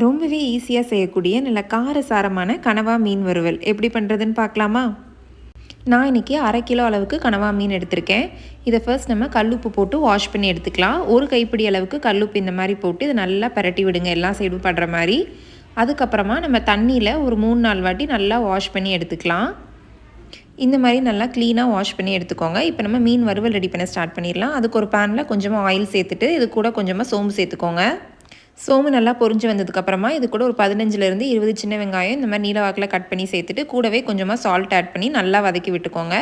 ரொம்பவே ஈஸியாக செய்யக்கூடிய நல்ல காரசாரமான கனவா மீன் வறுவல் எப்படி பண்ணுறதுன்னு பார்க்கலாமா? நான் இன்றைக்கி 1/2 கிலோ அளவுக்கு கனவா மீன் எடுத்திருக்கேன். இதை ஃபர்ஸ்ட் நம்ம கல்லுப்பு போட்டு வாஷ் பண்ணி எடுத்துக்கலாம். ஒரு கைப்பிடி அளவுக்கு கல்லுப்பு இந்த மாதிரி போட்டு இதை நல்லா பரட்டி விடுங்க, எல்லா சைடும் படுற மாதிரி. அதுக்கப்புறமா நம்ம தண்ணியில் ஒரு 3-4 வாட்டி நல்லா வாஷ் பண்ணி எடுத்துக்கலாம். இந்த மாதிரி நல்லா க்ளீனாக வாஷ் பண்ணி எடுத்துக்கோங்க. இப்போ நம்ம மீன் வறுவல் ரெடி பண்ண ஸ்டார்ட் பண்ணிடலாம். அதுக்கு ஒரு பேனில் கொஞ்சமாக ஆயில் சேர்த்துட்டு இது கூட கொஞ்சமாக சோம்பு சேர்த்துக்கோங்க. சோம்பு நல்லா பொரிஞ்சு வந்ததுக்கப்புறமா இது கூட ஒரு 15லேருந்து 20 சின்ன வெங்காயம் இந்த மாதிரி நீல வாக்கில் கட் பண்ணி சேர்த்துட்டு கூடவே கொஞ்சமாக சால்ட் ஆட் பண்ணி நல்லா வதக்கி விட்டுக்கோங்க.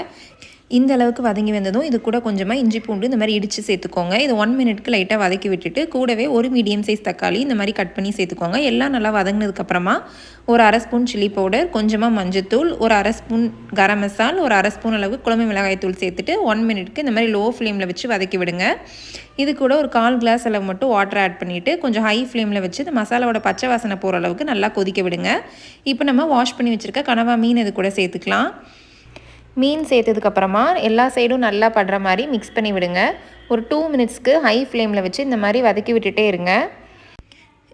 இந்த அளவுக்கு வதங்கி வந்ததும் இது கூட கொஞ்சமாக இஞ்சி பூண்டு இந்த மாதிரி இடித்து சேர்த்துக்கோங்க. இது 1 மினிட்க்கு லைட்டாக வதக்கி விட்டுட்டு கூடவே ஒரு மீடியம் சைஸ் தக்காளி இந்த மாதிரி கட் பண்ணி சேர்த்துக்கோங்க. எல்லாம் நல்லா வதங்கினதுக்கப்புறமா ஒரு 1/2 ஸ்பூன் சில்லி பவுடர், கொஞ்சமாக மஞ்சத்தூள், ஒரு 1/2 ஸ்பூன் கரம் மசால், ஒரு 1/2 ஸ்பூன் அளவு குழம்பு மிளகாய் தூள் சேர்த்துட்டு 1 மினிட்க்கு இந்த மாதிரி லோ ஃப்ளேமில் வச்சு வதக்கி விடுங்க. இது கூட ஒரு 1/4 கிளாஸ் அளவு மட்டும் வாட்டர் ஆட் பண்ணிவிட்டு கொஞ்சம் ஹை ஃப்ளேமில் வச்சு இந்த மசாலாவோட பச்சை வாசனை போகிற அளவுக்கு நல்லா கொதிக்க விடுங்க. இப்போ நம்ம வாஷ் பண்ணி வச்சுருக்க கனவா மீன் இது கூட சேர்த்துக்கலாம். மீன் சேர்த்ததுக்கப்புறமா எல்லா சைடும் நல்லா படுற மாதிரி மிக்ஸ் பண்ணி விடுங்க. ஒரு 2 மினிட்ஸ்க்கு ஹை ஃப்ளேமில் வச்சு இந்த மாதிரி வதக்கி விட்டுட்டே இருங்க.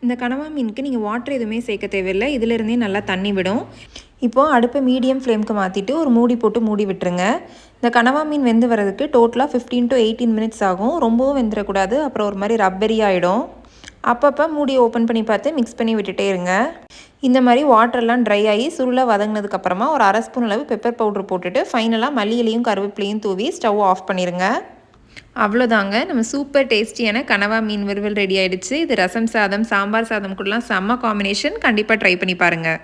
இந்த கனவா மீனுக்கு நீங்கள் வாட்டர் எதுவுமே சேர்க்க தேவையில்லை, இதிலிருந்தே நல்லா தண்ணி விடும். இப்போது அடுப்பை மீடியம் ஃப்ளேமுக்கு மாற்றிட்டு ஒரு மூடி போட்டு மூடி விட்டுருங்க. இந்த கனவா மீன் வெந்து வரதுக்கு டோட்டலாக 15 to 18 மினிட்ஸ் ஆகும். ரொம்பவும் வெந்துடக்கூடாது, அப்புறம் ஒரு மாதிரி ரப்பரி ஆகிடும். அப்பப்போ மூடியை ஓப்பன் பண்ணி பார்த்து மிக்ஸ் பண்ணி விட்டுட்டே இருங்க. இந்த மாதிரி வாட்டர்லாம் ட்ரை ஆகி சுருளாக வதங்கினதுக்கப்புறமா ஒரு 1/2 ஸ்பூன் அளவு பெப்பர் பவுடர் போட்டுட்டு ஃபைனலாக மல்லி இலையும் கருவேப்பிலையும் தூவி ஸ்டவ் ஆஃப் பண்ணிடுங்க. அவ்வளோதாங்க, நம்ம சூப்பர் டேஸ்டியான கனவா மீன் வறுவல் ரெடி ஆகிடுச்சு. இது ரசம் சாதம், சாம்பார் சாதம் கூடலாம் செம்ம காம்பினேஷன். கண்டிப்பாக ட்ரை பண்ணி பாருங்கள்.